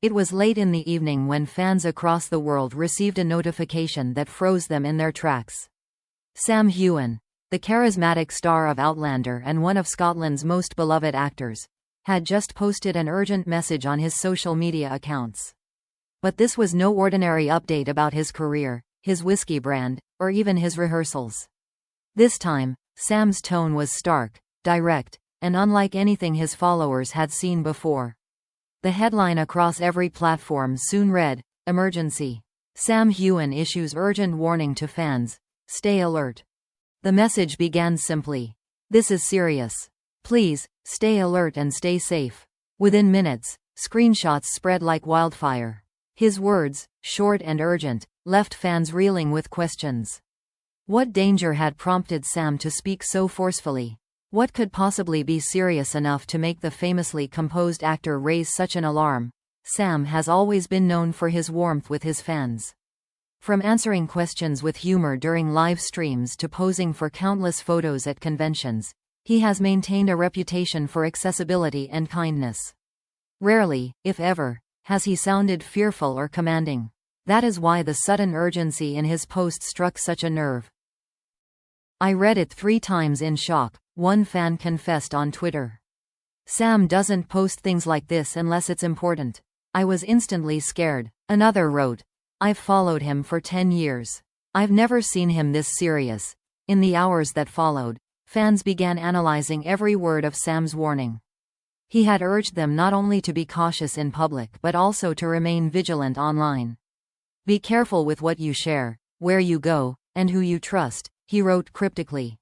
It was late in the evening when fans across the world received a notification that froze them in their tracks. Sam Heughan, the charismatic star of Outlander and one of Scotland's most beloved actors, had just posted an urgent message on his social media accounts. But this was no ordinary update about his career, his whiskey brand, or even his rehearsals. This time, Sam's tone was stark, direct, and unlike anything his followers had seen before. The headline across every platform soon read, "Emergency. Sam Heughan issues urgent warning to fans. Stay alert." The message began simply. "This is serious. Please, stay alert and stay safe." Within minutes, screenshots spread like wildfire. His words, short and urgent, left fans reeling with questions. What danger had prompted Sam to speak so forcefully? What could possibly be serious enough to make the famously composed actor raise such an alarm? Sam has always been known for his warmth with his fans. From answering questions with humor during live streams to posing for countless photos at conventions, he has maintained a reputation for accessibility and kindness. Rarely, if ever, has he sounded fearful or commanding. That is why the sudden urgency in his post struck such a nerve. "I read it 3 times in shock," one fan confessed on Twitter. "Sam doesn't post things like this unless it's important. I was instantly scared." Another wrote, "I've followed him for 10 years. I've never seen him this serious." In the hours that followed, fans began analyzing every word of Sam's warning. He had urged them not only to be cautious in public but also to remain vigilant online. "Be careful with what you share, where you go, and who you trust," he wrote cryptically.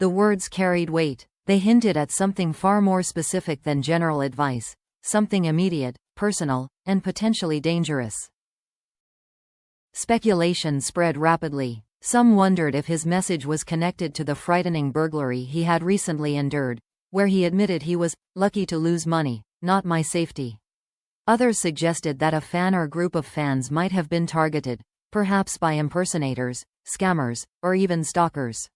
The words carried weight. They hinted at something far more specific than general advice, something immediate, personal, and potentially dangerous. Speculation spread rapidly. Some wondered if his message was connected to the frightening burglary he had recently endured, where he admitted he was lucky to lose money, not my safety. Others suggested that a fan or group of fans might have been targeted, perhaps by impersonators, scammers, or even stalkers.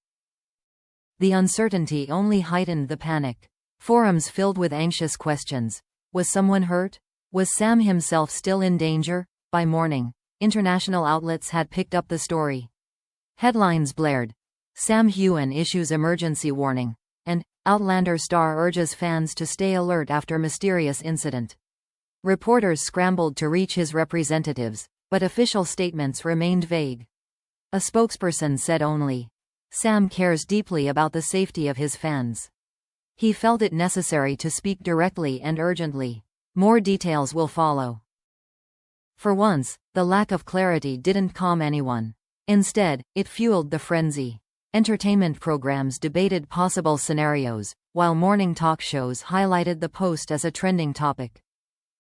The uncertainty only heightened the panic. Forums filled with anxious questions. Was someone hurt? Was Sam himself still in danger? By morning, international outlets had picked up the story. Headlines blared. "Sam Heughan issues emergency warning," and "Outlander star urges fans to stay alert after mysterious incident." Reporters scrambled to reach his representatives, but official statements remained vague. A spokesperson said only, "Sam cares deeply about the safety of his fans. He felt it necessary to speak directly and urgently. More details will follow." For once, the lack of clarity didn't calm anyone. Instead, it fueled the frenzy. Entertainment programs debated possible scenarios, while morning talk shows highlighted the post as a trending topic.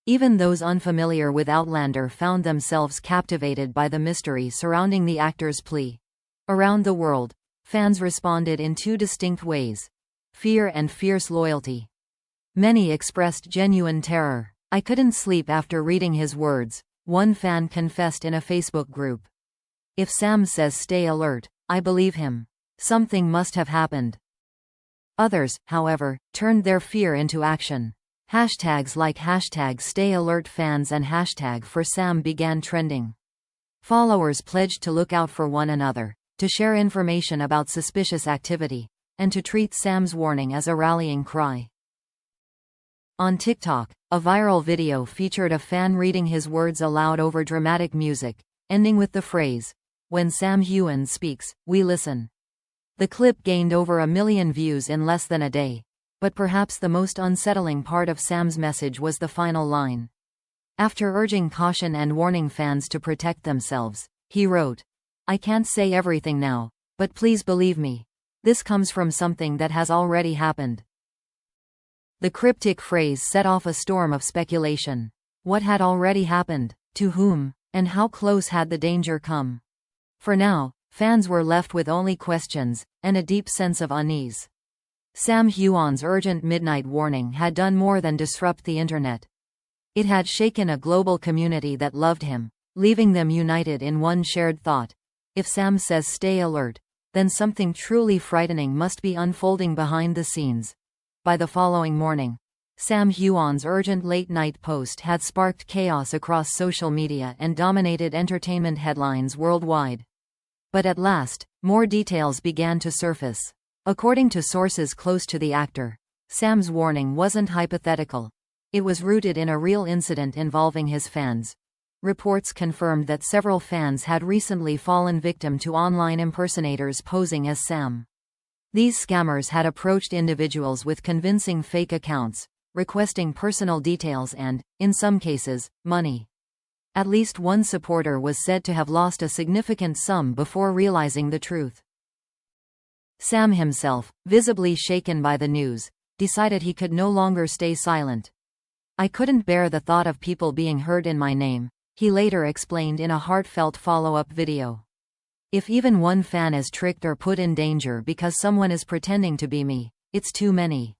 Even those unfamiliar with Outlander found themselves captivated by the mystery surrounding the actor's plea. Around the world, fans responded in 2 distinct ways: fear and fierce loyalty. Many expressed genuine terror. "I couldn't sleep after reading his words," one fan confessed in a Facebook group. "If Sam says stay alert, I believe him. Something must have happened." Others, however, turned their fear into action. Hashtags like #StayAlertFans and #ForSam began trending. Followers pledged to look out for one another, to share information about suspicious activity, and to treat Sam's warning as a rallying cry. On TikTok, a viral video featured a fan reading his words aloud over dramatic music, ending with the phrase, "When Sam Heughan speaks, we listen." The clip gained over 1 million views in less than a day. But perhaps the most unsettling part of Sam's message was the final line. After urging caution and warning fans to protect themselves, he wrote, "I can't say everything now, but please believe me. This comes from something that has already happened." The cryptic phrase set off a storm of speculation. What had already happened? To whom? And how close had the danger come? For now, fans were left with only questions, and a deep sense of unease. Sam Heughan's urgent midnight warning had done more than disrupt the internet. It had shaken a global community that loved him, leaving them united in one shared thought. If Sam says stay alert, then something truly frightening must be unfolding behind the scenes. By the following morning, Sam Heughan's urgent late-night post had sparked chaos across social media and dominated entertainment headlines worldwide. But at last, more details began to surface. According to sources close to the actor, Sam's warning wasn't hypothetical. It was rooted in a real incident involving his fans. Reports confirmed that several fans had recently fallen victim to online impersonators posing as Sam. These scammers had approached individuals with convincing fake accounts, requesting personal details and, in some cases, money. At least one supporter was said to have lost a significant sum before realizing the truth. Sam himself, visibly shaken by the news, decided he could no longer stay silent. "I couldn't bear the thought of people being hurt in my name," he later explained in a heartfelt follow-up video. "If even one fan is tricked or put in danger because someone is pretending to be me, it's too many."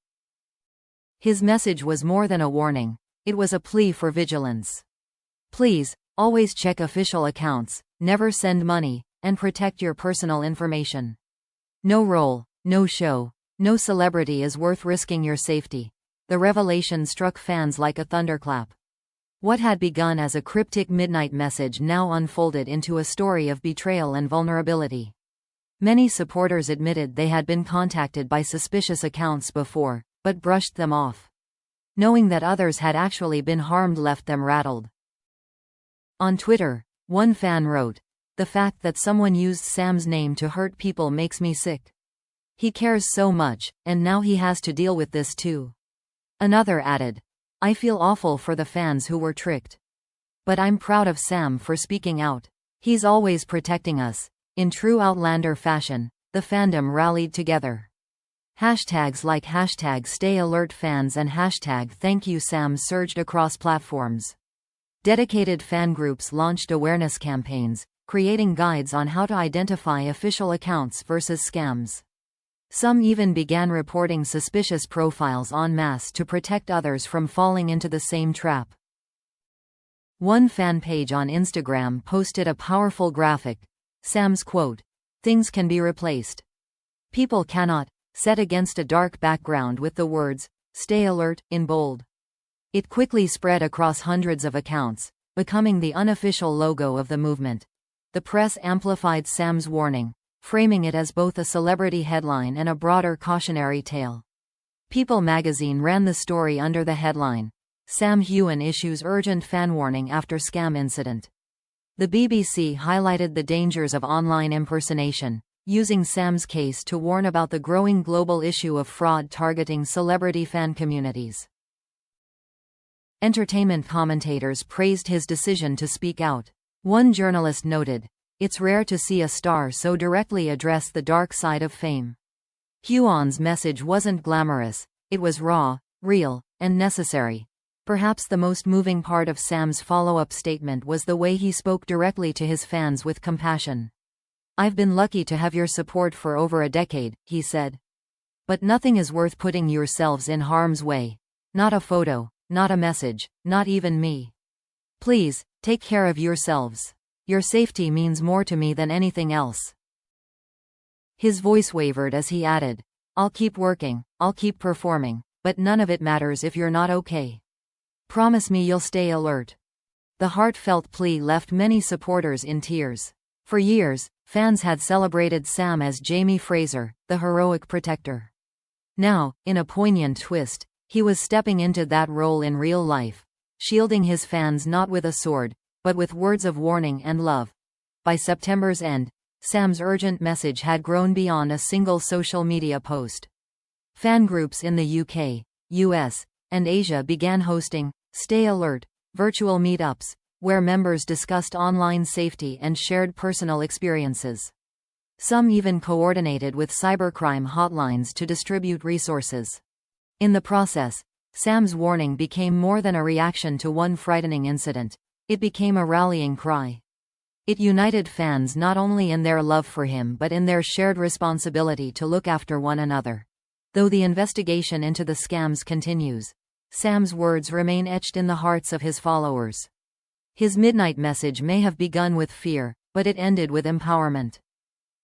His message was more than a warning, it was a plea for vigilance. Please, always check official accounts, never send money, and protect your personal information. No role, no show, no celebrity is worth risking your safety. The revelation struck fans like a thunderclap. What had begun as a cryptic midnight message now unfolded into a story of betrayal and vulnerability. Many supporters admitted they had been contacted by suspicious accounts before, but brushed them off. Knowing that others had actually been harmed left them rattled. On Twitter, one fan wrote, "The fact that someone used Sam's name to hurt people makes me sick. He cares so much, and now he has to deal with this too." Another added, "I feel awful for the fans who were tricked. But I'm proud of Sam for speaking out. He's always protecting us." In true Outlander fashion, the fandom rallied together. Hashtags like #StayAlertFans and #ThankYouSam surged across platforms. Dedicated fan groups launched awareness campaigns, creating guides on how to identify official accounts versus scams. Some even began reporting suspicious profiles en masse to protect others from falling into the same trap. One fan page on Instagram posted a powerful graphic, Sam's quote, "Things can be replaced. People cannot," set against a dark background with the words, "Stay alert," in bold. It quickly spread across hundreds of accounts, becoming the unofficial logo of the movement. The press amplified Sam's warning, framing it as both a celebrity headline and a broader cautionary tale. People magazine ran the story under the headline, "Sam Heughan issues urgent fan warning after scam incident." The BBC highlighted the dangers of online impersonation, using Sam's case to warn about the growing global issue of fraud targeting celebrity fan communities. Entertainment commentators praised his decision to speak out. One journalist noted, "It's rare to see a star so directly address the dark side of fame." Heughan's message wasn't glamorous, it was raw, real, and necessary. Perhaps the most moving part of Sam's follow-up statement was the way he spoke directly to his fans with compassion. "I've been lucky to have your support for over a decade," he said. "But nothing is worth putting yourselves in harm's way. Not a photo, not a message, not even me. Please, take care of yourselves. Your safety means more to me than anything else." His voice wavered as he added, "I'll keep working, I'll keep performing, but none of it matters if you're not okay. Promise me you'll stay alert." The heartfelt plea left many supporters in tears. For years, fans had celebrated Sam as Jamie Fraser, the heroic protector. Now, in a poignant twist, he was stepping into that role in real life, shielding his fans not with a sword, but with words of warning and love. By September's end, Sam's urgent message had grown beyond a single social media post. Fan groups in the UK, US, and Asia began hosting "Stay Alert" virtual meetups, where members discussed online safety and shared personal experiences. Some even coordinated with cybercrime hotlines to distribute resources. In the process, Sam's warning became more than a reaction to one frightening incident. It became a rallying cry. It united fans not only in their love for him but in their shared responsibility to look after one another. Though the investigation into the scams continues, Sam's words remain etched in the hearts of his followers. His midnight message may have begun with fear, but it ended with empowerment.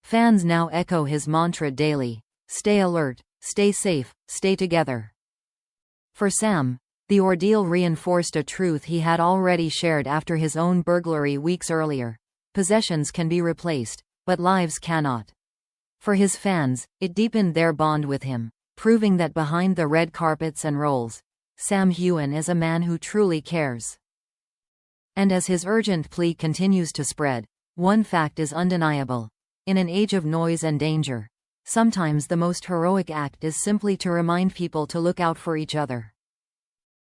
Fans now echo his mantra daily: "Stay alert, stay safe, stay together." For Sam, the ordeal reinforced a truth he had already shared after his own burglary weeks earlier. Possessions can be replaced, but lives cannot. For his fans, it deepened their bond with him, proving that behind the red carpets and roles, Sam Heughan is a man who truly cares. And as his urgent plea continues to spread, one fact is undeniable. In an age of noise and danger, sometimes the most heroic act is simply to remind people to look out for each other.